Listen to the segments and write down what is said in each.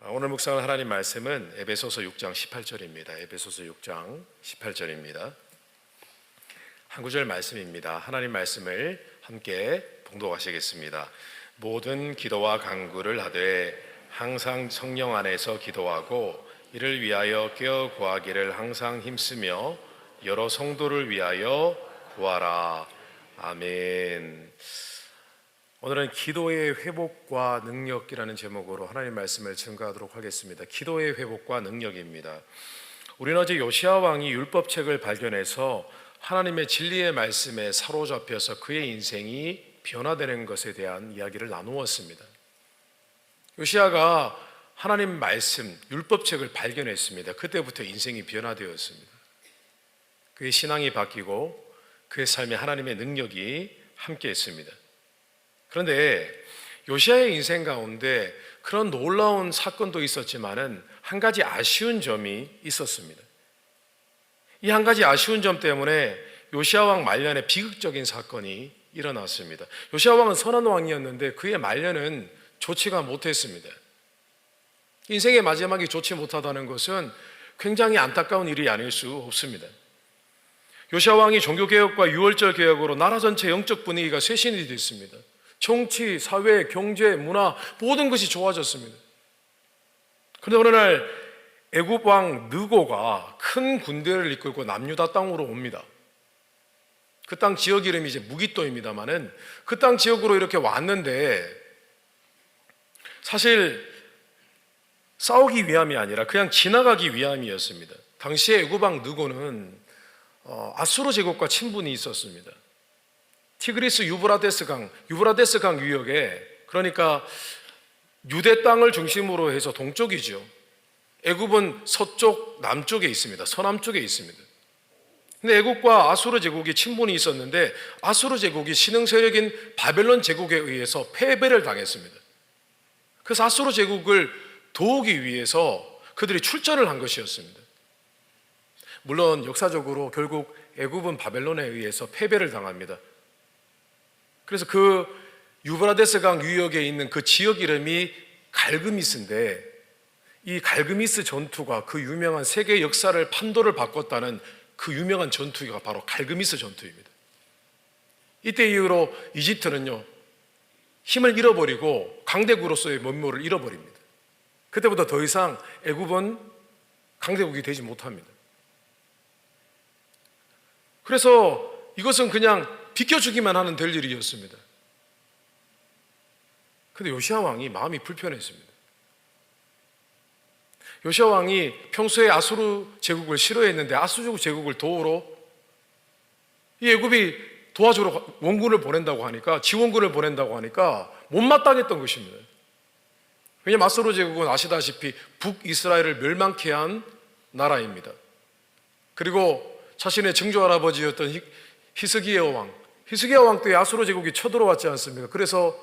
오늘 묵상할 하나님 말씀은 에베소서 6장 18절입니다. 에베소서 6장 18절입니다. 한 구절 말씀입니다. 하나님 말씀을 함께 봉독하시겠습니다. 모든 기도와 간구를 하되 항상 성령 안에서 기도하고 이를 위하여 깨어 구하기를 항상 힘쓰며 여러 성도를 위하여 구하라. 아멘. 오늘은 기도의 회복과 능력이라는 제목으로 하나님 말씀을 증거하도록 하겠습니다. 기도의 회복과 능력입니다. 우리는 어제 요시야 왕이 율법책을 발견해서 하나님의 진리의 말씀에 사로잡혀서 그의 인생이 변화되는 것에 대한 이야기를 나누었습니다. 요시야가 하나님 말씀, 율법책을 발견했습니다. 그때부터 인생이 변화되었습니다. 그의 신앙이 바뀌고 그의 삶에 하나님의 능력이 함께했습니다. 그런데 요시야의 인생 가운데 그런 놀라운 사건도 있었지만은 한 가지 아쉬운 점이 있었습니다. 이 한 가지 아쉬운 점 때문에 요시야 왕 말년에 비극적인 사건이 일어났습니다. 요시야 왕은 선한 왕이었는데 그의 말년은 좋지가 못했습니다. 인생의 마지막이 좋지 못하다는 것은 굉장히 안타까운 일이 아닐 수 없습니다. 요시야 왕이 종교개혁과 유월절 개혁으로 나라 전체 영적 분위기가 쇄신이 됐습니다. 정치, 사회, 경제, 문화 모든 것이 좋아졌습니다. 그런데 어느 날 애굽 왕 느고가 큰 군대를 이끌고 남유다 땅으로 옵니다. 그 땅 지역 이름이 이제 무깃도입니다만은 그 땅 지역으로 이렇게 왔는데 사실 싸우기 위함이 아니라 그냥 지나가기 위함이었습니다. 당시에 애굽 왕 느고는 아수르 제국과 친분이 있었습니다. 티그리스 유브라데스 강 유역에, 그러니까 유대 땅을 중심으로 해서 동쪽이죠. 애굽은 서쪽 남쪽에 있습니다. 서남쪽에 있습니다. 근데 애굽과 아수르 제국이 친분이 있었는데 아수르 제국이 신흥 세력인 바벨론 제국에 의해서 패배를 당했습니다. 그래서 아수르 제국을 도우기 위해서 그들이 출전을 한 것이었습니다. 물론 역사적으로 결국 애굽은 바벨론에 의해서 패배를 당합니다. 그래서 그 유브라데스 강 유역에 있는 그 지역 이름이 갈그미스인데 이 갈그미스 전투가 그 유명한 세계 역사를 판도를 바꿨다는 그 유명한 전투가 바로 갈그미스 전투입니다. 이때 이후로 이집트는요 힘을 잃어버리고 강대국으로서의 면모를 잃어버립니다. 그때부터 더 이상 애굽은 강대국이 되지 못합니다. 그래서 이것은 그냥 비켜주기만 하면 될 일이었습니다. 그런데 요시야 왕이 마음이 불편했습니다. 요시야 왕이 평소에 아수르 제국을 싫어했는데 아수르 제국을 도우러 이 애굽이 도와주러 원군을 보낸다고 하니까, 지원군을 보낸다고 하니까 못마땅했던 것입니다. 왜냐하면 아수르 제국은 아시다시피 북이스라엘을 멸망케 한 나라입니다. 그리고 자신의 증조 할아버지였던 히스기야 왕 때에 아수르 제국이 쳐들어왔지 않습니까? 그래서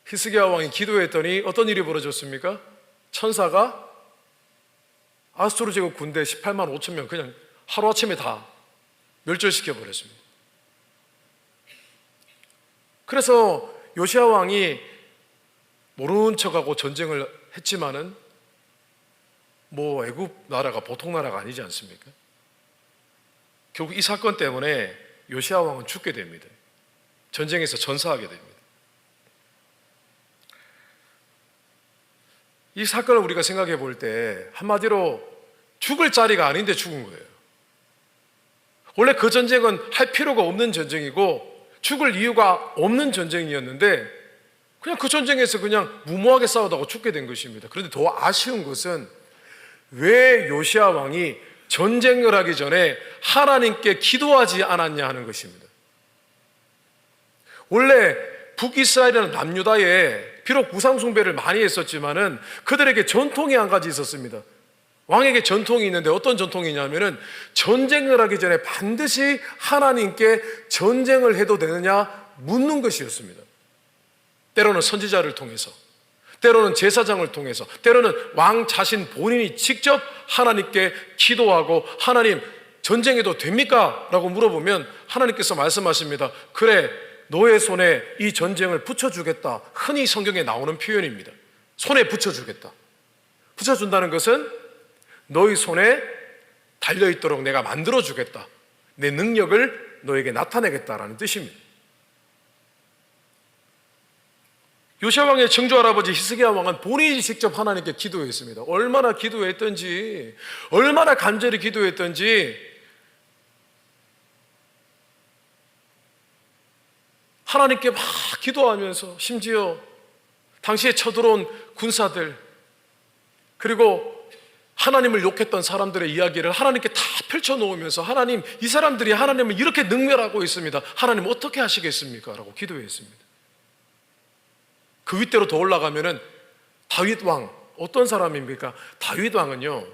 히스기야 왕이 기도했더니 어떤 일이 벌어졌습니까? 천사가 아수르 제국 군대 18만 5천 명 그냥 하루아침에 다 멸절시켜 버렸습니다. 그래서 요시야 왕이 모르는 척하고 전쟁을 했지만은 애굽 나라가 보통 나라가 아니지 않습니까? 결국 이 사건 때문에 요시야 왕은 죽게 됩니다. 전쟁에서 전사하게 됩니다. 이 사건을 우리가 생각해 볼 때 한마디로 죽을 자리가 아닌데 죽은 거예요. 원래 그 전쟁은 할 필요가 없는 전쟁이고 죽을 이유가 없는 전쟁이었는데 그냥 그 전쟁에서 그냥 무모하게 싸우다가 죽게 된 것입니다. 그런데 더 아쉬운 것은 왜 요시야 왕이 전쟁을 하기 전에 하나님께 기도하지 않았냐 하는 것입니다. 원래 북이스라엘이라는 남유다에 비록 우상숭배를 많이 했었지만은 그들에게 전통이 한 가지 있었습니다. 왕에게 전통이 있는데 어떤 전통이냐면은 전쟁을 하기 전에 반드시 하나님께 전쟁을 해도 되느냐 묻는 것이었습니다. 때로는 선지자를 통해서, 때로는 제사장을 통해서, 때로는 왕 자신 본인이 직접 하나님께 기도하고 하나님 전쟁해도 됩니까? 라고 물어보면 하나님께서 말씀하십니다. 그래, 너의 손에 이 전쟁을 붙여주겠다. 흔히 성경에 나오는 표현입니다. 손에 붙여주겠다. 붙여준다는 것은 너희 손에 달려있도록 내가 만들어주겠다, 내 능력을 너에게 나타내겠다라는 뜻입니다. 요시아 왕의 증조 할아버지 히스기야 왕은 본인이 직접 하나님께 기도했습니다. 얼마나 기도했던지, 얼마나 간절히 기도했던지, 하나님께 막 기도하면서 심지어 당시에 쳐들어온 군사들, 그리고 하나님을 욕했던 사람들의 이야기를 하나님께 다 펼쳐놓으면서, 하나님, 이 사람들이 하나님을 이렇게 능멸하고 있습니다, 하나님 어떻게 하시겠습니까? 라고 기도했습니다. 그 윗대로 더 올라가면은 다윗 왕, 어떤 사람입니까? 다윗 왕은요,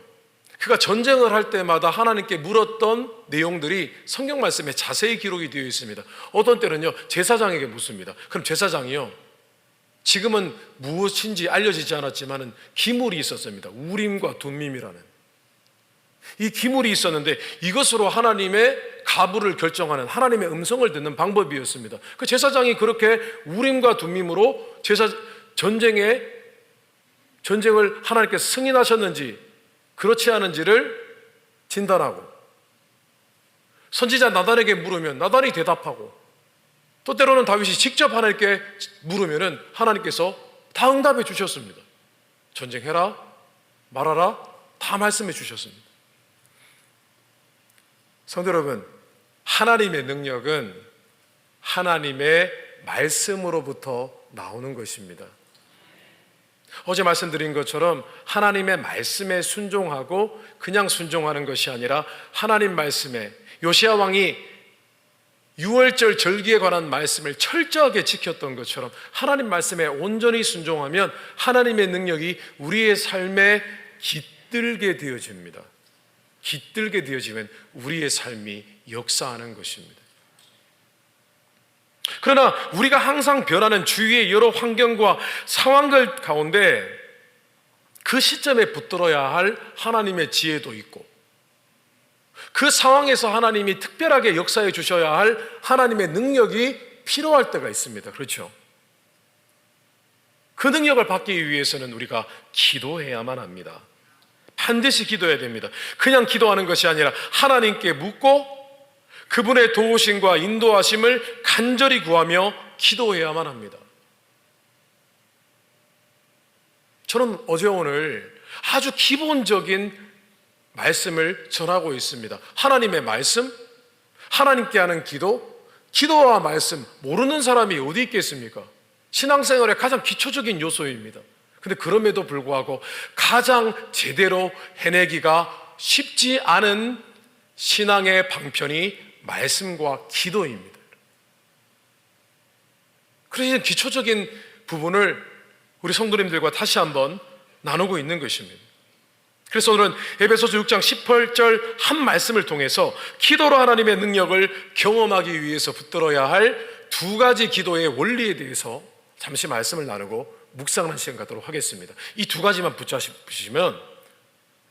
그가 전쟁을 할 때마다 하나님께 물었던 내용들이 성경 말씀에 자세히 기록이 되어 있습니다. 어떤 때는요, 제사장에게 묻습니다. 그럼 제사장이요, 지금은 무엇인지 알려지지 않았지만은 기물이 있었습니다. 우림과 둠밈이라는 이 기물이 있었는데, 이것으로 하나님의 가부를 결정하는, 하나님의 음성을 듣는 방법이었습니다. 그 제사장이 그렇게 우림과 둠밈으로 전쟁을 하나님께서 승인하셨는지 그렇지 않은지를 진단하고, 선지자 나단에게 물으면 나단이 대답하고, 또 때로는 다윗이 직접 하나님께 물으면은 하나님께서 다 응답해 주셨습니다. 전쟁해라, 말하라, 다 말씀해 주셨습니다. 성도 여러분, 하나님의 능력은 하나님의 말씀으로부터 나오는 것입니다. 어제 말씀드린 것처럼 하나님의 말씀에 순종하고 그냥 순종하는 것이 아니라, 하나님 말씀에, 요시야 왕이 유월절 절기에 관한 말씀을 철저하게 지켰던 것처럼 하나님 말씀에 온전히 순종하면 하나님의 능력이 우리의 삶에 깃들게 되어집니다. 깃들게 되어지면 우리의 삶이 역사하는 것입니다. 그러나 우리가 항상 변하는 주위의 여러 환경과 상황들 가운데 그 시점에 붙들어야 할 하나님의 지혜도 있고, 그 상황에서 하나님이 특별하게 역사해 주셔야 할 하나님의 능력이 필요할 때가 있습니다. 그렇죠? 그 능력을 받기 위해서는 우리가 기도해야만 합니다. 반드시 기도해야 됩니다. 그냥 기도하는 것이 아니라 하나님께 묻고 그분의 도우심과 인도하심을 간절히 구하며 기도해야만 합니다. 저는 어제 오늘 아주 기본적인 말씀을 전하고 있습니다. 하나님의 말씀, 하나님께 하는 기도, 기도와 말씀 모르는 사람이 어디 있겠습니까? 신앙생활의 가장 기초적인 요소입니다. 근데 그럼에도 불구하고 가장 제대로 해내기가 쉽지 않은 신앙의 방편이 말씀과 기도입니다. 그래서 기초적인 부분을 우리 성도님들과 다시 한번 나누고 있는 것입니다. 그래서 오늘은 에베소서 6장 18절 한 말씀을 통해서 기도로 하나님의 능력을 경험하기 위해서 붙들어야 할 두 가지 기도의 원리에 대해서 잠시 말씀을 나누고 묵상하는 시간 갖도록 하겠습니다. 이 두 가지만 붙잡으시면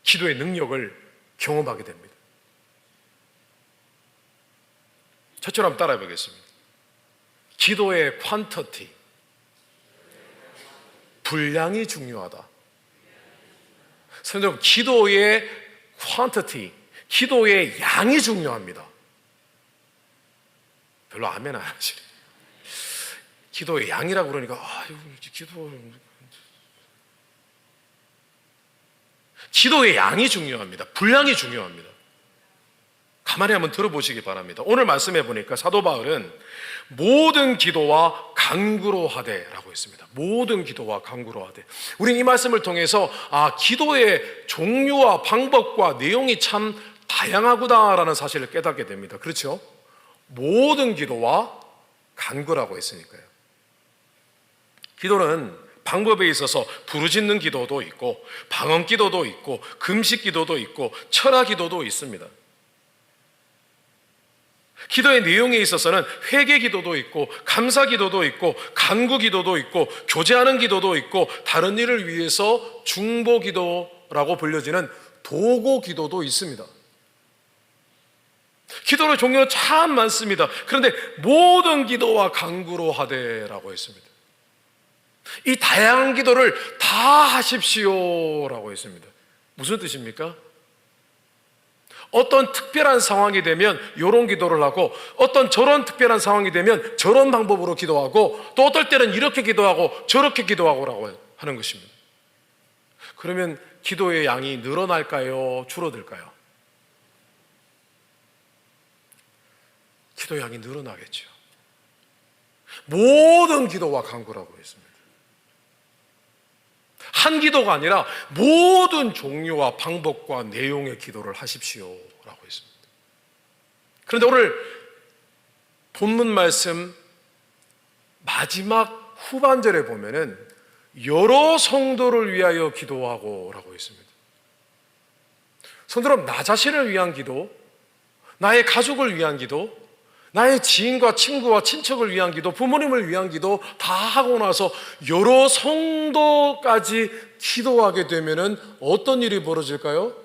기도의 능력을 경험하게 됩니다. 첫째로 한번 따라해 보겠습니다. 기도의 퀀터티, 분량이 중요하다. 선생님, 기도의 퀀터티, 기도의 양이 중요합니다. 별로 아멘 안 하시네. 기도의 양이라고 그러니까 기도의 양이 중요합니다. 분량이 중요합니다. 가만히 한번 들어보시기 바랍니다. 오늘 말씀해 보니까 사도 바울은 모든 기도와 간구로 하되라고 했습니다. 모든 기도와 간구로 하되. 우리는 이 말씀을 통해서 기도의 종류와 방법과 내용이 참 다양하구나라는 사실을 깨닫게 됩니다. 그렇죠? 모든 기도와 간구라고 했으니까요. 기도는 방법에 있어서 부르짖는 기도도 있고, 방언 기도도 있고, 금식 기도도 있고, 철학 기도도 있습니다. 기도의 내용에 있어서는 회개 기도도 있고, 감사 기도도 있고, 간구 기도도 있고, 교제하는 기도도 있고, 다른 일을 위해서 중보 기도라고 불려지는 도고 기도도 있습니다. 기도의 종류는 참 많습니다. 그런데 모든 기도와 간구로 하되라고 했습니다. 이 다양한 기도를 다 하십시오라고 했습니다. 무슨 뜻입니까? 어떤 특별한 상황이 되면 이런 기도를 하고, 어떤 저런 특별한 상황이 되면 저런 방법으로 기도하고, 또 어떨 때는 이렇게 기도하고 저렇게 기도하고라고 하는 것입니다. 그러면 기도의 양이 늘어날까요? 줄어들까요? 기도의 양이 늘어나겠죠. 모든 기도와 간구라고 했습니다. 한 기도가 아니라 모든 종류와 방법과 내용의 기도를 하십시오라고 했습니다. 그런데 오늘 본문 말씀 마지막 후반절에 보면은 여러 성도를 위하여 기도하고라고 했습니다. 성도는 나 자신을 위한 기도, 나의 가족을 위한 기도, 나의 지인과 친구와 친척을 위한 기도, 부모님을 위한 기도 다 하고 나서 여러 성도까지 기도하게 되면은 어떤 일이 벌어질까요?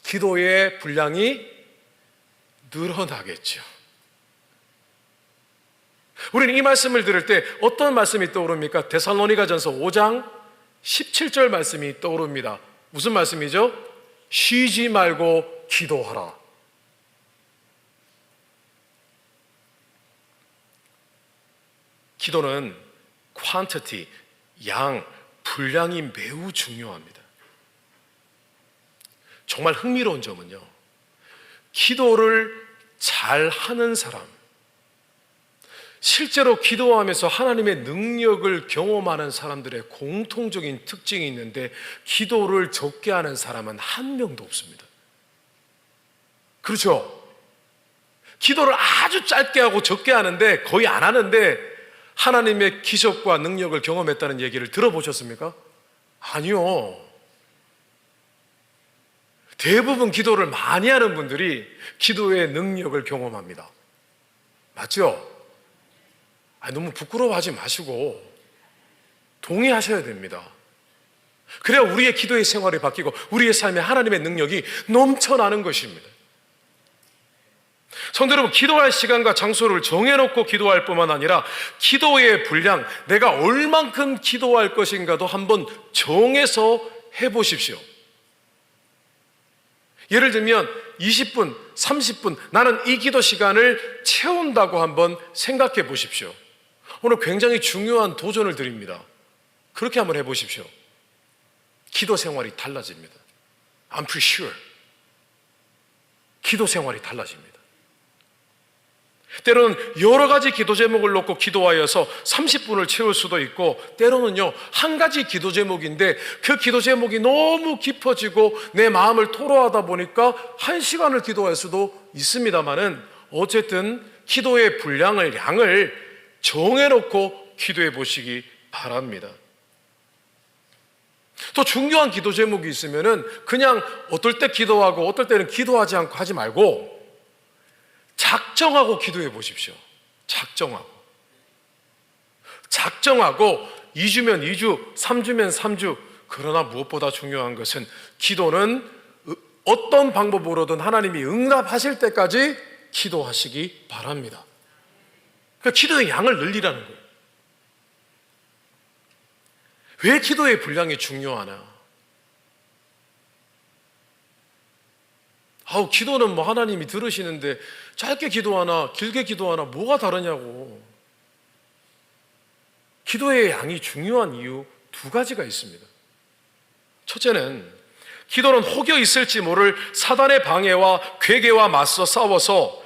기도의 분량이 늘어나겠죠. 우리는 이 말씀을 들을 때 어떤 말씀이 떠오릅니까? 데살로니가전서 5장 17절 말씀이 떠오릅니다. 무슨 말씀이죠? 쉬지 말고 기도하라. 기도는 quantity, 양, 분량이 매우 중요합니다. 정말 흥미로운 점은요, 기도를 잘 하는 사람, 실제로 기도하면서 하나님의 능력을 경험하는 사람들의 공통적인 특징이 있는데, 기도를 적게 하는 사람은 한 명도 없습니다. 그렇죠? 기도를 아주 짧게 하고 적게 하는데, 거의 안 하는데 하나님의 기적과 능력을 경험했다는 얘기를 들어보셨습니까? 아니요. 대부분 기도를 많이 하는 분들이 기도의 능력을 경험합니다. 맞죠? 너무 부끄러워하지 마시고 동의하셔야 됩니다. 그래야 우리의 기도의 생활이 바뀌고 우리의 삶에 하나님의 능력이 넘쳐나는 것입니다. 성도 여러분, 기도할 시간과 장소를 정해놓고 기도할 뿐만 아니라 기도의 분량, 내가 얼만큼 기도할 것인가도 한번 정해서 해보십시오. 예를 들면 20분, 30분 나는 이 기도 시간을 채운다고 한번 생각해 보십시오. 오늘 굉장히 중요한 도전을 드립니다. 그렇게 한번 해보십시오. 기도 생활이 달라집니다. I'm pretty sure. 기도 생활이 달라집니다. 때로는 여러 가지 기도 제목을 놓고 기도하여서 30분을 채울 수도 있고, 때로는요 한 가지 기도 제목인데 그 기도 제목이 너무 깊어지고 내 마음을 토로하다 보니까 1시간을 기도할 수도 있습니다만은, 어쨌든 기도의 분량을, 양을 정해놓고 기도해 보시기 바랍니다. 또 중요한 기도 제목이 있으면은 그냥 어떨 때 기도하고 어떨 때는 기도하지 않고 하지 말고 작정하고 기도해 보십시오. 작정하고 2주면 2주, 3주면 3주. 그러나 무엇보다 중요한 것은 기도는 어떤 방법으로든 하나님이 응답하실 때까지 기도하시기 바랍니다. 그러니까 기도의 양을 늘리라는 거예요. 왜 기도의 분량이 중요하나? 기도는 뭐 하나님이 들으시는데 짧게 기도하나 길게 기도하나 뭐가 다르냐고. 기도의 양이 중요한 이유 2가지가 있습니다. 첫째는 기도는 혹여 있을지 모를 사단의 방해와 괴계와 맞서 싸워서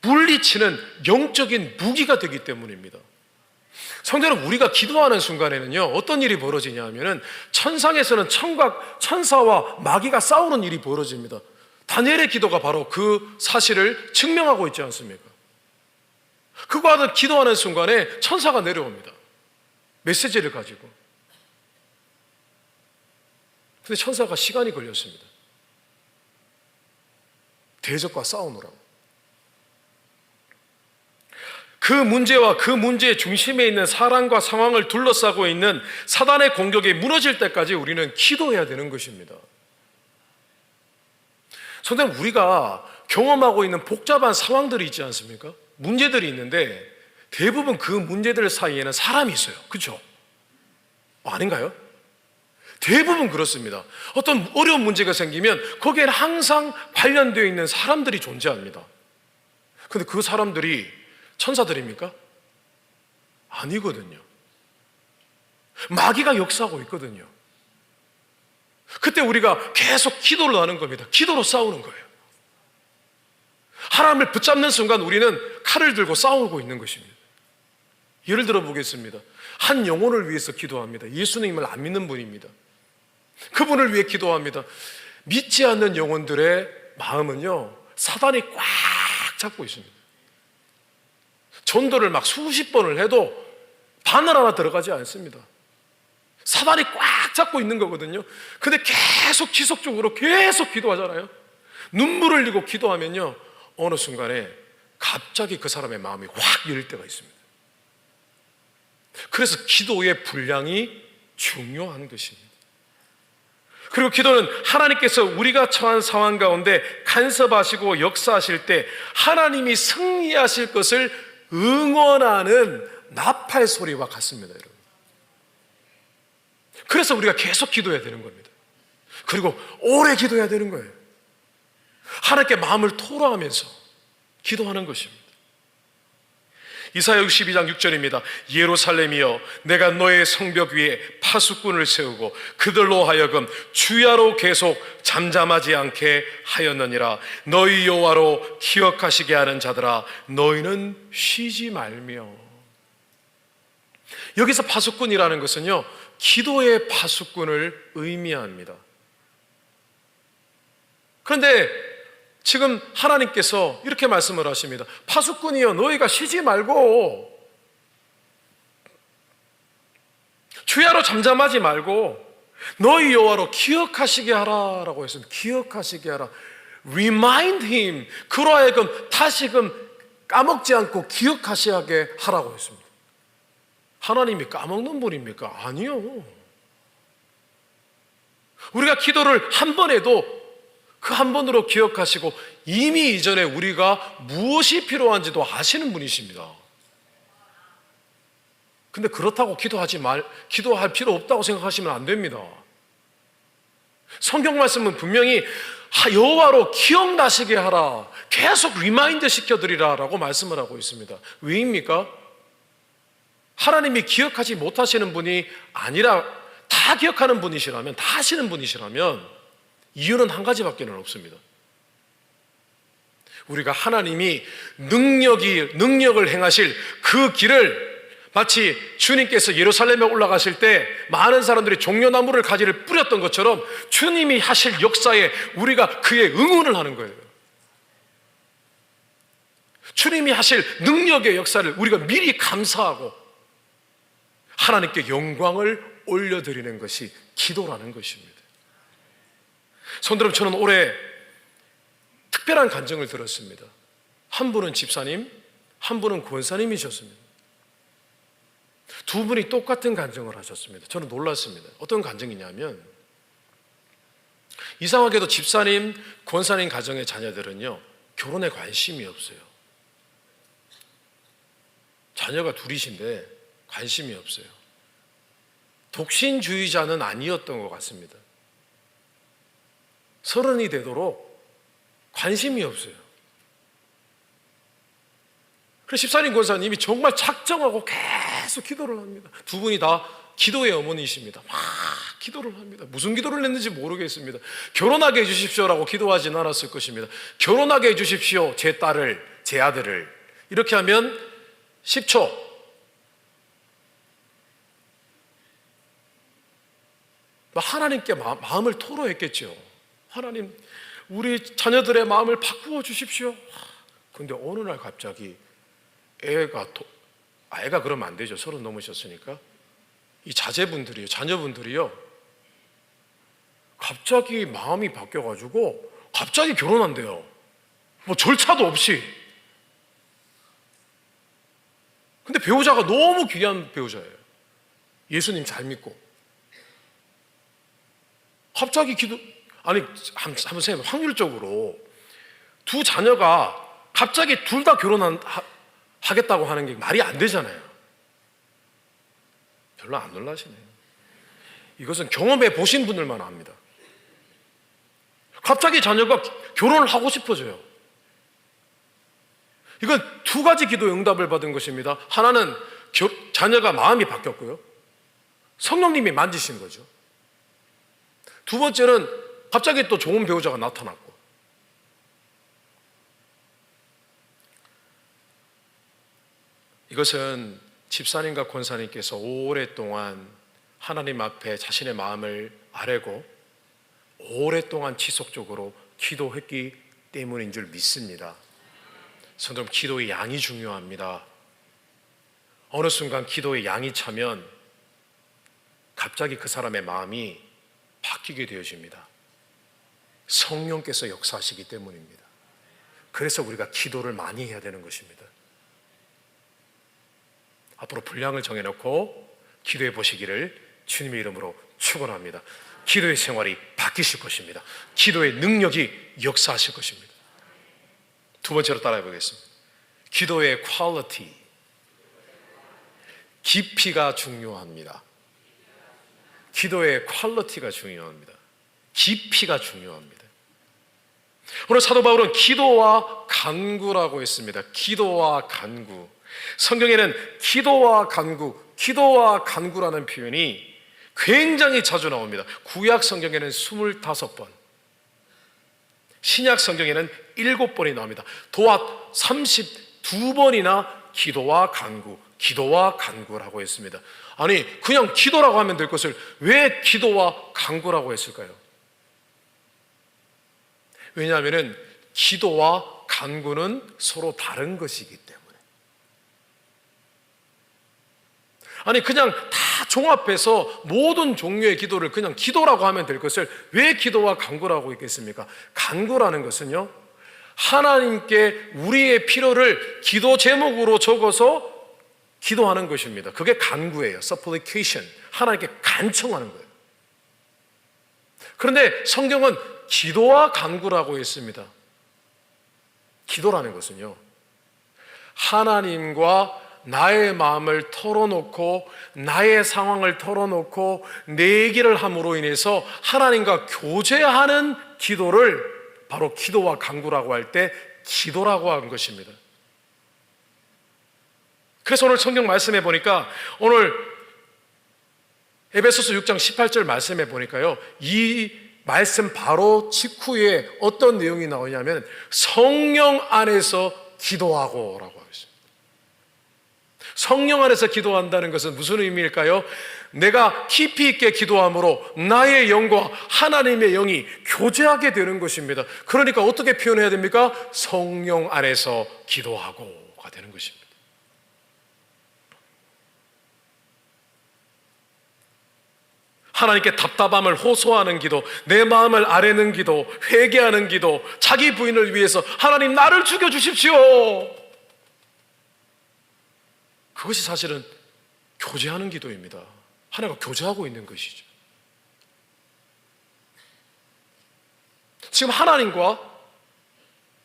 물리치는 영적인 무기가 되기 때문입니다. 성도는 우리가 기도하는 순간에는요 어떤 일이 벌어지냐 하면은 천상에서는 천사와 마귀가 싸우는 일이 벌어집니다. 다니엘의 기도가 바로 그 사실을 증명하고 있지 않습니까? 그거는 기도하는 순간에 천사가 내려옵니다. 메시지를 가지고. 근데 천사가 시간이 걸렸습니다. 대적과 싸우느라고. 그 문제와 그 문제의 중심에 있는 사람과 상황을 둘러싸고 있는 사단의 공격이 무너질 때까지 우리는 기도해야 되는 것입니다. 선생님, 우리가 경험하고 있는 복잡한 상황들이 있지 않습니까? 문제들이 있는데 대부분 그 문제들 사이에는 사람이 있어요. 그렇죠? 아닌가요? 대부분 그렇습니다. 어떤 어려운 문제가 생기면 거기에는 항상 관련되어 있는 사람들이 존재합니다. 근데 그 사람들이 천사들입니까? 아니거든요. 마귀가 역사하고 있거든요. 그때 우리가 계속 기도를 하는 겁니다. 기도로 싸우는 거예요. 하나님을 붙잡는 순간 우리는 칼을 들고 싸우고 있는 것입니다. 예를 들어 보겠습니다. 한 영혼을 위해서 기도합니다. 예수님을 안 믿는 분입니다. 그분을 위해 기도합니다. 믿지 않는 영혼들의 마음은요, 사단이 꽉 잡고 있습니다. 전도를 막 수십 번을 해도 바늘 하나 들어가지 않습니다. 사단이 꽉 잡고 있는 거거든요. 근데 계속 지속적으로 계속 기도하잖아요. 눈물을 흘리고 기도하면요, 어느 순간에 갑자기 그 사람의 마음이 확 열릴 때가 있습니다. 그래서 기도의 분량이 중요한 것입니다. 그리고 기도는 하나님께서 우리가 처한 상황 가운데 간섭하시고 역사하실 때 하나님이 승리하실 것을 응원하는 나팔 소리와 같습니다, 여러분. 그래서 우리가 계속 기도해야 되는 겁니다. 그리고 오래 기도해야 되는 거예요. 하나님께 마음을 토로하면서 기도하는 것입니다. 이사야 62장 6절입니다. 예루살렘이여, 내가 너의 성벽 위에 파수꾼을 세우고 그들로 하여금 주야로 계속 잠잠하지 않게 하였느니라. 너희 여호와로 기억하시게 하는 자들아, 너희는 쉬지 말며. 여기서 파수꾼이라는 것은요, 기도의 파수꾼을 의미합니다. 그런데 지금 하나님께서 이렇게 말씀을 하십니다. 파수꾼이여, 너희가 쉬지 말고 주야로 잠잠하지 말고 너희 여호와로 기억하시게 하라라고 했습니다. 기억하시게 하라. Remind him. 그로 하여금 다시금 까먹지 않고 기억하시게 하라고 했습니다. 하나님이 까먹는 분입니까? 아니요. 우리가 기도를 한 번 해도 그 한 번으로 기억하시고 이미 이전에 우리가 무엇이 필요한지도 아시는 분이십니다. 근데 그렇다고 기도할 필요 없다고 생각하시면 안 됩니다. 성경 말씀은 분명히 여호와로 기억나시게 하라, 계속 리마인드 시켜드리라라고 말씀을 하고 있습니다. 왜입니까? 하나님이 기억하지 못하시는 분이 아니라 다 기억하는 분이시라면, 다 하시는 분이시라면 이유는 한 가지밖에 없습니다. 우리가 하나님이 능력을 행하실 그 길을, 마치 주님께서 예루살렘에 올라가실 때 많은 사람들이 종려나무를 가지를 뿌렸던 것처럼 주님이 하실 역사에 우리가 그의 응원을 하는 거예요. 주님이 하실 능력의 역사를 우리가 미리 감사하고 하나님께 영광을 올려드리는 것이 기도라는 것입니다. 손들어, 저는 올해 특별한 간증을 들었습니다. 한 분은 집사님, 한 분은 권사님이셨습니다. 두 분이 똑같은 간증을 하셨습니다. 저는 놀랐습니다. 어떤 간증이냐면, 이상하게도 집사님, 권사님 가정의 자녀들은요, 결혼에 관심이 없어요. 자녀가 둘이신데 관심이 없어요. 독신주의자는 아니었던 것 같습니다. 30이 되도록 관심이 없어요. 그래서 집사님, 권사님이 정말 작정하고 계속 기도를 합니다. 두 분이 다 기도의 어머니이십니다. 막 기도를 합니다. 무슨 기도를 했는지 모르겠습니다. 결혼하게 해주십시오라고 기도하지는 않았을 것입니다. 결혼하게 해주십시오, 제 딸을, 제 아들을. 이렇게 하면 10초. 하나님께 마음을 토로했겠죠. 하나님, 우리 자녀들의 마음을 바꾸어 주십시오. 근데 어느 날 갑자기 애가 그러면 안 되죠. 30 넘으셨으니까. 이 자녀분들이요, 갑자기 마음이 바뀌어가지고 갑자기 결혼한대요. 뭐 절차도 없이. 근데 배우자가 너무 귀한 배우자예요. 예수님 잘 믿고. 갑자기 한번 생각해보면 확률적으로 두 자녀가 갑자기 둘 다 하겠다고 하는 게 말이 안 되잖아요. 별로 안 놀라시네요. 이것은 경험해 보신 분들만 압니다. 갑자기 자녀가 결혼을 하고 싶어져요. 이건 두 가지 기도의 응답을 받은 것입니다. 하나는 자녀가 마음이 바뀌었고요, 성령님이 만지신 거죠. 두 번째는 갑자기 또 좋은 배우자가 나타났고. 이것은 집사님과 권사님께서 오랫동안 하나님 앞에 자신의 마음을 아뢰고 오랫동안 지속적으로 기도했기 때문인 줄 믿습니다. 성도님, 기도의 양이 중요합니다. 어느 순간 기도의 양이 차면 갑자기 그 사람의 마음이 바뀌게 되어집니다. 성령께서 역사하시기 때문입니다. 그래서 우리가 기도를 많이 해야 되는 것입니다. 앞으로 분량을 정해놓고 기도해 보시기를 주님의 이름으로 축원합니다. 기도의 생활이 바뀌실 것입니다. 기도의 능력이 역사하실 것입니다. 두 번째로 따라해 보겠습니다. 기도의 퀄리티, 깊이가 중요합니다. 기도의 퀄리티가 중요합니다. 깊이가 중요합니다. 오늘 사도 바울은 기도와 간구라고 했습니다. 기도와 간구. 성경에는 기도와 간구, 기도와 간구라는 표현이 굉장히 자주 나옵니다. 구약 성경에는 25번, 신약 성경에는 7번이 나옵니다. 도합 32번이나 기도와 간구, 기도와 간구라고 했습니다. 아니, 그냥 기도라고 하면 될 것을 왜 기도와 간구라고 했을까요? 왜냐하면 기도와 간구는 서로 다른 것이기 때문에. 아니, 그냥 다 종합해서 모든 종류의 기도를 그냥 기도라고 하면 될 것을 왜 기도와 간구라고 했겠습니까? 간구라는 것은요, 하나님께 우리의 필요를 기도 제목으로 적어서 기도하는 것입니다. 그게 간구예요. supplication. 하나님께 간청하는 거예요. 그런데 성경은 기도와 간구라고 했습니다. 기도라는 것은요, 하나님과 나의 마음을 털어놓고 나의 상황을 털어놓고 내 얘기를 함으로 인해서 하나님과 교제하는 기도를 바로 기도와 간구라고 할 때 기도라고 하는 것입니다. 그래서 오늘 성경 말씀해 보니까, 오늘 에베소서 6장 18절 말씀해 보니까요, 이 말씀 바로 직후에 어떤 내용이 나오냐면 성령 안에서 기도하고 라고 하고 있습니다. 성령 안에서 기도한다는 것은 무슨 의미일까요? 내가 깊이 있게 기도함으로 나의 영과 하나님의 영이 교제하게 되는 것입니다. 그러니까 어떻게 표현해야 됩니까? 성령 안에서 기도하고가 되는 것입니다. 하나님께 답답함을 호소하는 기도, 내 마음을 아뢰는 기도, 회개하는 기도, 자기 부인을 위해서 하나님 나를 죽여주십시오, 그것이 사실은 교제하는 기도입니다. 하나님과 교제하고 있는 것이죠. 지금 하나님과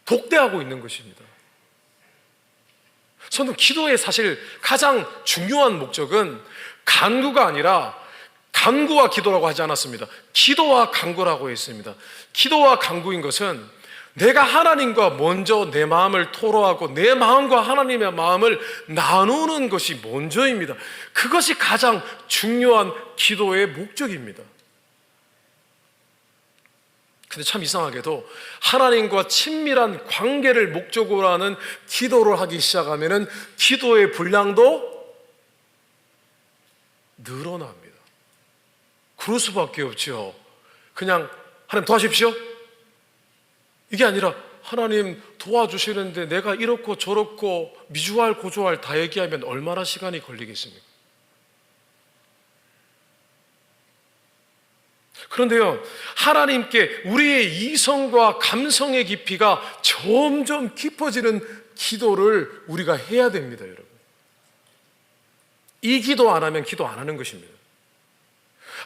독대하고 있는 것입니다. 저는 기도의 사실 가장 중요한 목적은 간구가 아니라, 간구와 기도라고 하지 않았습니다. 기도와 간구라고 했습니다. 기도와 간구인 것은 내가 하나님과 먼저 내 마음을 토로하고 내 마음과 하나님의 마음을 나누는 것이 먼저입니다. 그것이 가장 중요한 기도의 목적입니다. 근데 참 이상하게도 하나님과 친밀한 관계를 목적으로 하는 기도를 하기 시작하면 기도의 분량도 늘어납니다. 그럴 수밖에 없죠. 그냥 하나님 도와주십시오, 이게 아니라 하나님 도와주시는데 내가 이렇고 저렇고 미주알 고주알 다 얘기하면 얼마나 시간이 걸리겠습니까? 그런데요, 하나님께 우리의 이성과 감성의 깊이가 점점 깊어지는 기도를 우리가 해야 됩니다, 여러분. 이 기도 안 하면 기도 안 하는 것입니다.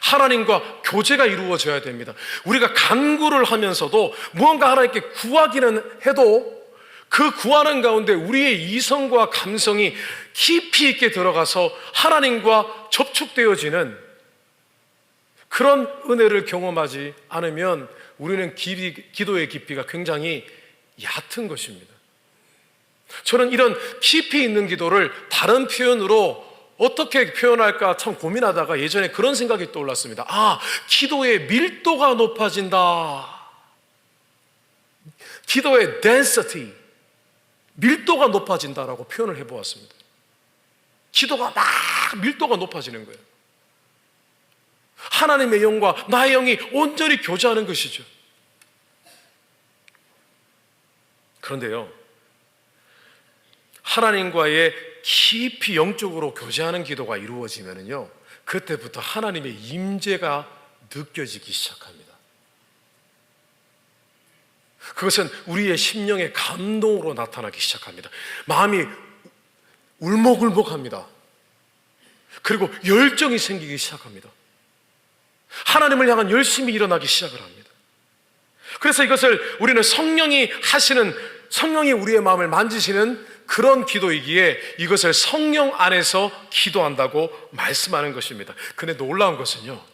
하나님과 교제가 이루어져야 됩니다. 우리가 간구를 하면서도 무언가 하나님께 구하기는 해도 그 구하는 가운데 우리의 이성과 감성이 깊이 있게 들어가서 하나님과 접촉되어지는 그런 은혜를 경험하지 않으면 우리는 기도의 깊이가 굉장히 얕은 것입니다. 저는 이런 깊이 있는 기도를 다른 표현으로 어떻게 표현할까 참 고민하다가 예전에 그런 생각이 떠올랐습니다. 기도의 밀도가 높아진다. 기도의 density, 밀도가 높아진다라고 표현을 해보았습니다. 기도가 막 밀도가 높아지는 거예요. 하나님의 영과 나의 영이 온전히 교제하는 것이죠. 그런데요, 하나님과의 깊이 영적으로 교제하는 기도가 이루어지면요, 그때부터 하나님의 임재가 느껴지기 시작합니다. 그것은 우리의 심령의 감동으로 나타나기 시작합니다. 마음이 울먹울먹합니다. 그리고 열정이 생기기 시작합니다. 하나님을 향한 열심히 일어나기 시작을 합니다. 그래서 이것을 우리는 성령이 우리의 마음을 만지시는 그런 기도이기에 이것을 성령 안에서 기도한다고 말씀하는 것입니다. 근데 놀라운 것은요,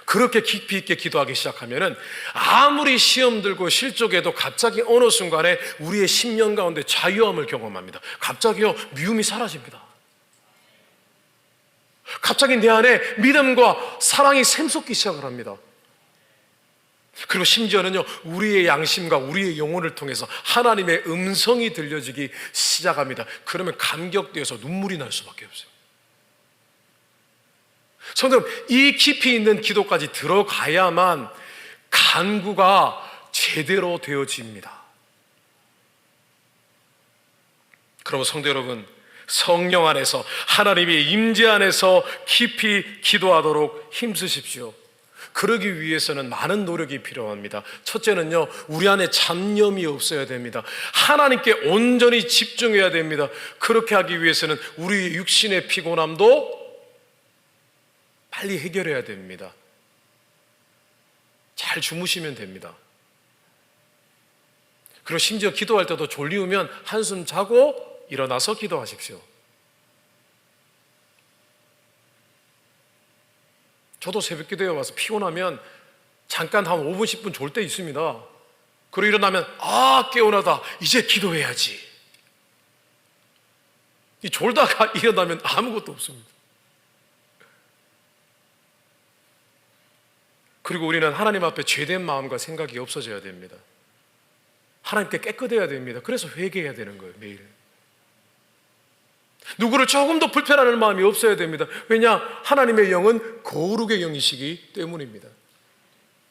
그렇게 깊이 있게 기도하기 시작하면은 아무리 시험 들고 실족해도 갑자기 어느 순간에 우리의 심령 가운데 자유함을 경험합니다. 갑자기요, 미움이 사라집니다. 갑자기 내 안에 믿음과 사랑이 샘솟기 시작을 합니다. 그리고 심지어는요, 우리의 양심과 우리의 영혼을 통해서 하나님의 음성이 들려지기 시작합니다. 그러면 감격되어서 눈물이 날 수밖에 없어요. 성도, 이 깊이 있는 기도까지 들어가야만 간구가 제대로 되어집니다. 그러면 성도 여러분, 성령 안에서 하나님의 임재 안에서 깊이 기도하도록 힘쓰십시오. 그러기 위해서는 많은 노력이 필요합니다. 첫째는요, 우리 안에 잡념이 없어야 됩니다. 하나님께 온전히 집중해야 됩니다. 그렇게 하기 위해서는 우리 육신의 피곤함도 빨리 해결해야 됩니다. 잘 주무시면 됩니다. 그리고 심지어 기도할 때도 졸리우면 한숨 자고 일어나서 기도하십시오. 저도 새벽 기도에 와서 피곤하면 잠깐 한 5분, 10분 졸 때 있습니다. 그리고 일어나면 개운하다, 이제 기도해야지. 이 졸다가 일어나면 아무것도 없습니다. 그리고 우리는 하나님 앞에 죄된 마음과 생각이 없어져야 됩니다. 하나님께 깨끗해야 됩니다. 그래서 회개해야 되는 거예요, 매일. 누구를 조금 더 불편하는 마음이 없어야 됩니다. 왜냐? 하나님의 영은 거룩의 영이시기 때문입니다.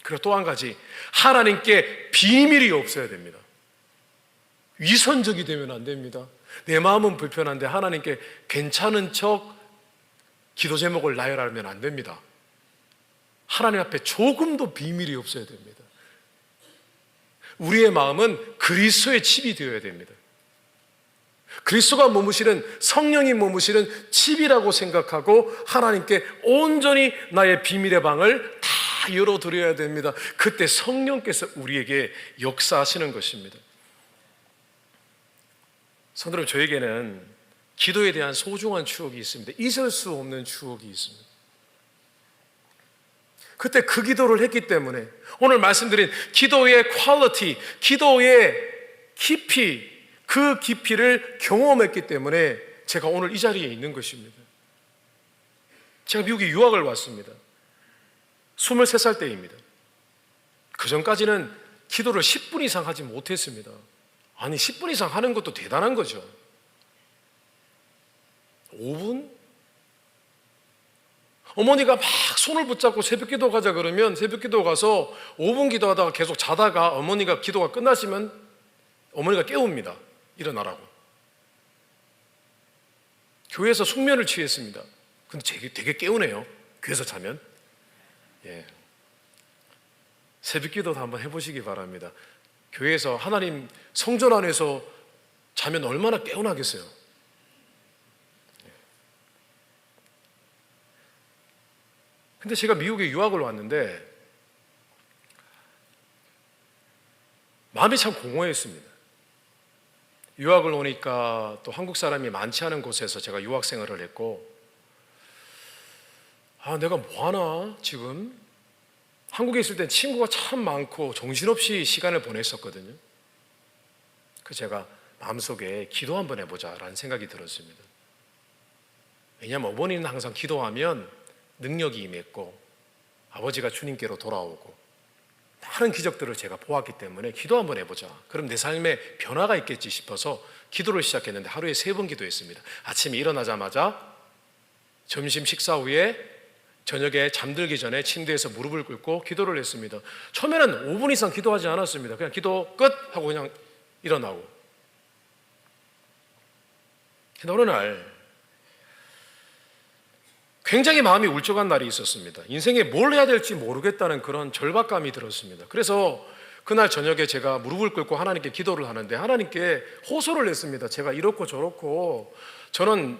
그리고 또 한 가지, 하나님께 비밀이 없어야 됩니다. 위선적이 되면 안 됩니다. 내 마음은 불편한데 하나님께 괜찮은 척 기도 제목을 나열하면 안 됩니다. 하나님 앞에 조금도 비밀이 없어야 됩니다. 우리의 마음은 그리스도의 집이 되어야 됩니다. 그리스도가 머무시는, 성령이 머무시는 집이라고 생각하고 하나님께 온전히 나의 비밀의 방을 다 열어드려야 됩니다. 그때 성령께서 우리에게 역사하시는 것입니다. 성도 여러분, 저에게는 기도에 대한 소중한 추억이 있습니다. 잊을 수 없는 추억이 있습니다. 그때 그 기도를 했기 때문에 오늘 말씀드린 기도의 퀄리티, 기도의 깊이, 그 깊이를 경험했기 때문에 제가 오늘 이 자리에 있는 것입니다. 제가 미국에 유학을 왔습니다. 23살 때입니다. 그 전까지는 기도를 10분 이상 하지 못했습니다. 아니, 10분 이상 하는 것도 대단한 거죠. 5분? 어머니가 막 손을 붙잡고 새벽 기도 가자 그러면 새벽 기도 가서 5분 기도하다가 계속 자다가 어머니가 기도가 끝나시면 어머니가 깨웁니다. 일어나라고. 교회에서 숙면을 취했습니다. 근데 되게 깨우네요. 교회에서 자면. 새벽 기도도 한번 해보시기 바랍니다. 교회에서 하나님 성전 안에서 자면 얼마나 깨어나겠어요. 근데 제가 미국에 유학을 왔는데 마음이 참 공허했습니다. 유학을 오니까 또 한국 사람이 많지 않은 곳에서 제가 유학 생활을 했고, 내가 뭐 하나 지금? 한국에 있을 때 친구가 참 많고 정신없이 시간을 보냈었거든요. 그래서 제가 마음속에 기도 한번 해보자라는 생각이 들었습니다. 왜냐하면 어머니는 항상 기도하면 능력이 임했고 아버지가 주님께로 돌아오고 많은 기적들을 제가 보았기 때문에 기도 한번 해보자. 그럼 내 삶에 변화가 있겠지 싶어서 기도를 시작했는데 하루에 3번 기도했습니다. 아침에 일어나자마자, 점심 식사 후에, 저녁에 잠들기 전에 침대에서 무릎을 꿇고 기도를 했습니다. 처음에는 5분 이상 기도하지 않았습니다. 그냥 기도 끝 하고 그냥 일어나고. 근데 어느 날 굉장히 마음이 울적한 날이 있었습니다. 인생에 뭘 해야 될지 모르겠다는 그런 절박감이 들었습니다. 그래서 그날 저녁에 제가 무릎을 꿇고 하나님께 기도를 하는데 하나님께 호소를 했습니다. 제가 이렇고 저렇고, 저는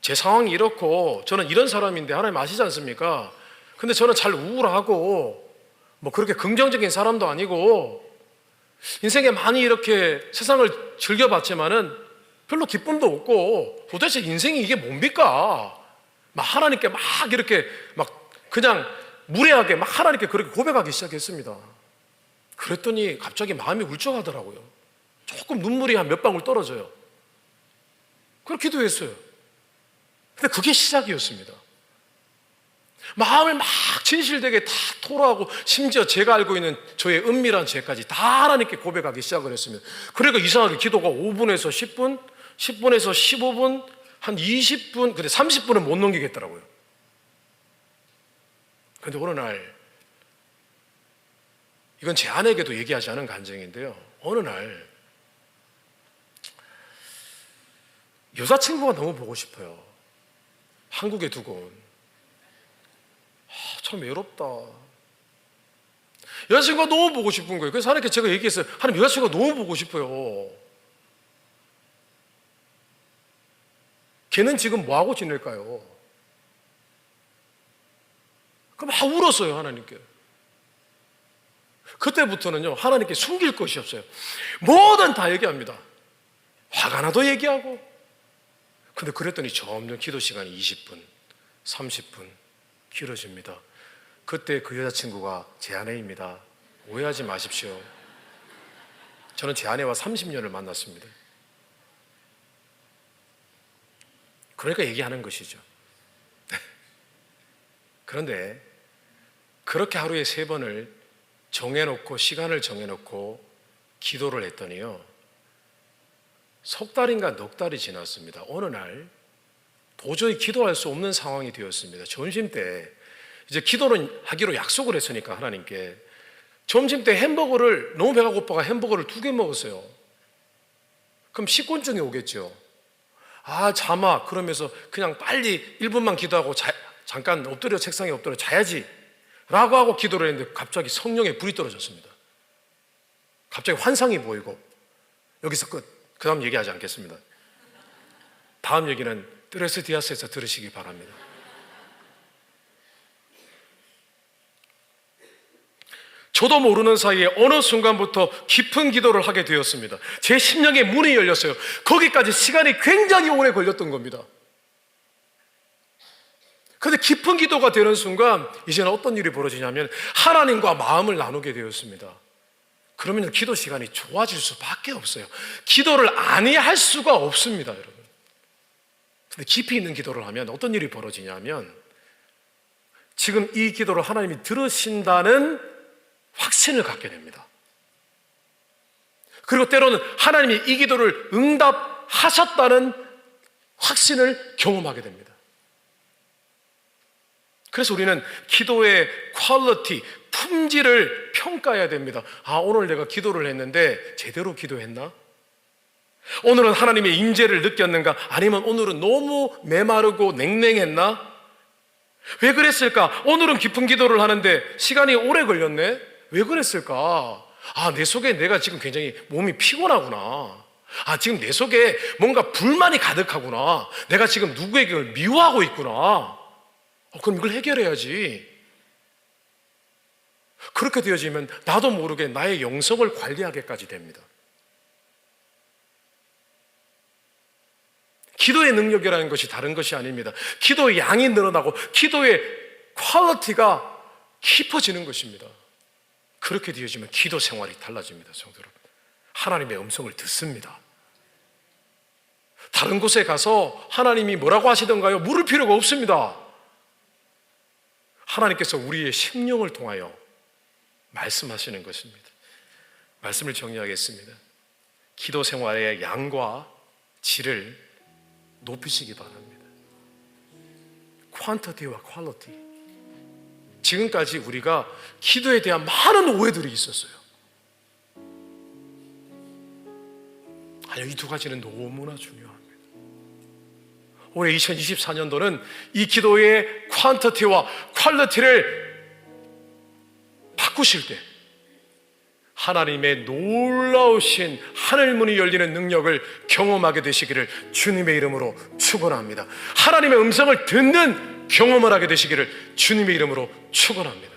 제 상황이 이렇고, 저는 이런 사람인데 하나님 아시지 않습니까? 근데 저는 잘 우울하고 뭐 그렇게 긍정적인 사람도 아니고 인생에 많이 이렇게 세상을 즐겨봤지만은 별로 기쁨도 없고 도대체 인생이 이게 뭡니까? 막 하나님께 막 이렇게 막 그냥 무례하게 막 하나님께 그렇게 고백하기 시작했습니다. 그랬더니 갑자기 마음이 울적하더라고요. 조금 눈물이 한 몇 방울 떨어져요. 그렇게 기도했어요. 근데 그게 시작이었습니다. 마음을 막 진실되게 다 토로하고 심지어 제가 알고 있는 저의 은밀한 죄까지 다 하나님께 고백하기 시작을 했습니다. 그러니까 이상하게 기도가 5분에서 10분, 10분에서 15분, 한 20분, 근데 30분은 못 넘기겠더라고요. 근데 어느 날, 이건 제 아내에게도 얘기하지 않은 간증인데요. 어느 날 여자친구가 너무 보고 싶어요. 한국에 두고 온. 참 외롭다. 여자친구가 너무 보고 싶은 거예요. 그래서 하나님께 제가 얘기했어요. 하나님, 여자친구가 너무 보고 싶어요. 걔는 지금 뭐하고 지낼까요? 그럼 막 울었어요, 하나님께. 그때부터는요, 하나님께 숨길 것이 없어요. 뭐든 다 얘기합니다. 화가 나도 얘기하고. 근데 그랬더니 점점 기도 시간이 20분, 30분 길어집니다. 그때 그 여자친구가 제 아내입니다. 오해하지 마십시오. 저는 제 아내와 30년을 만났습니다. 그러니까 얘기하는 것이죠. 그런데 그렇게 하루에 3번을 정해놓고, 시간을 정해놓고 기도를 했더니요, 석 달인가 넉 달이 지났습니다. 어느 날 도저히 기도할 수 없는 상황이 되었습니다. 점심 때 이제 기도를 하기로 약속을 했으니까 하나님께, 점심 때 햄버거를, 너무 배가 고파가 햄버거를 2개 먹었어요. 그럼 식곤증이 오겠죠. 잠아. 그러면서 그냥 빨리 1분만 기도하고 잠깐 엎드려, 책상에 엎드려 자야지 라고 하고 기도를 했는데 갑자기 성령의 불이 떨어졌습니다. 갑자기 환상이 보이고. 여기서 끝. 그 다음 얘기하지 않겠습니다. 다음 얘기는 뜨레스 디아스에서 들으시기 바랍니다. 저도 모르는 사이에 어느 순간부터 깊은 기도를 하게 되었습니다. 제 심령의 문이 열렸어요. 거기까지 시간이 굉장히 오래 걸렸던 겁니다. 그런데 깊은 기도가 되는 순간 이제는 어떤 일이 벌어지냐면 하나님과 마음을 나누게 되었습니다. 그러면 기도 시간이 좋아질 수밖에 없어요. 기도를 아니할 수가 없습니다, 여러분. 근데 깊이 있는 기도를 하면 어떤 일이 벌어지냐면 지금 이 기도를 하나님이 들으신다는 확신을 갖게 됩니다. 그리고 때로는 하나님이 이 기도를 응답하셨다는 확신을 경험하게 됩니다. 그래서 우리는 기도의 퀄리티, 품질을 평가해야 됩니다. 오늘 내가 기도를 했는데 제대로 기도했나? 오늘은 하나님의 임재를 느꼈는가? 아니면 오늘은 너무 메마르고 냉랭했나? 왜 그랬을까? 오늘은 깊은 기도를 하는데 시간이 오래 걸렸네? 왜 그랬을까? 내 속에 내가 지금 굉장히 몸이 피곤하구나. 지금 내 속에 뭔가 불만이 가득하구나. 내가 지금 누구에게 미워하고 있구나. 그럼 이걸 해결해야지. 그렇게 되어지면 나도 모르게 나의 영성을 관리하게까지 됩니다. 기도의 능력이라는 것이 다른 것이 아닙니다. 기도의 양이 늘어나고 기도의 퀄리티가 깊어지는 것입니다. 그렇게 되어지면 기도 생활이 달라집니다. 성도 여러분, 하나님의 음성을 듣습니다. 다른 곳에 가서 하나님이 뭐라고 하시던가요? 물을 필요가 없습니다. 하나님께서 우리의 심령을 통하여 말씀하시는 것입니다. 말씀을 정리하겠습니다. 기도 생활의 양과 질을 높이시기 바랍니다. 퀀티티와 퀄리티. 지금까지 우리가 기도에 대한 많은 오해들이 있었어요. 이 두 가지는 너무나 중요합니다. 올해 2024년도는 이 기도의 퀀티티와 퀄리티를 바꾸실 때 하나님의 놀라우신 하늘문이 열리는 능력을 경험하게 되시기를 주님의 이름으로 축원합니다. 하나님의 음성을 듣는 경험을 하게 되시기를 주님의 이름으로 축원합니다.